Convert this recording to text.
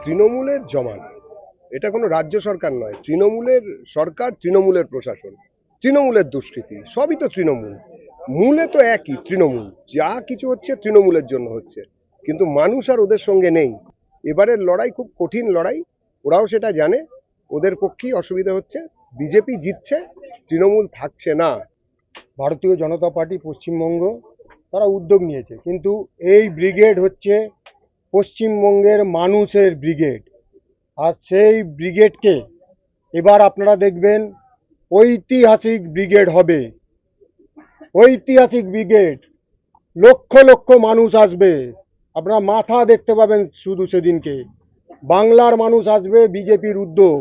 তৃণমূলের জমান, এটা কোনো রাজ্য সরকার নয়। তৃণমূলের সরকার, তৃণমূলের প্রশাসন, তৃণমূলের দুষ্কৃতি, সবই তো তৃণমূল। মূলে তো একই, তৃণমূল। যা কিছু হচ্ছে তৃণমূলের জন্য হচ্ছে, কিন্তু মানুষ আর ওদের সঙ্গে নেই। এবারের লড়াই খুব কঠিন লড়াই, ওরাও সেটা জানে। ওদের পক্ষেই অসুবিধা হচ্ছে। বিজেপি জিতছে, তৃণমূল থাকছে না। ভারতীয় জনতা পার্টি পশ্চিমবঙ্গ তারা উদ্যোগ নিয়েছে, কিন্তু এই ব্রিগেড হচ্ছে পশ্চিমবঙ্গের মানুষের ব্রিগেড। আর সেই ব্রিগেডকে এবার আপনারা দেখবেন ঐতিহাসিক ব্রিগেড হবে। ঐতিহাসিক ব্রিগেড, লক্ষ লক্ষ মানুষ আসবে। আপনারা মাথা দেখতে পাবেন শুধু সেদিনকে। বাংলার মানুষ আসবে বিজেপির উদ্যোগ।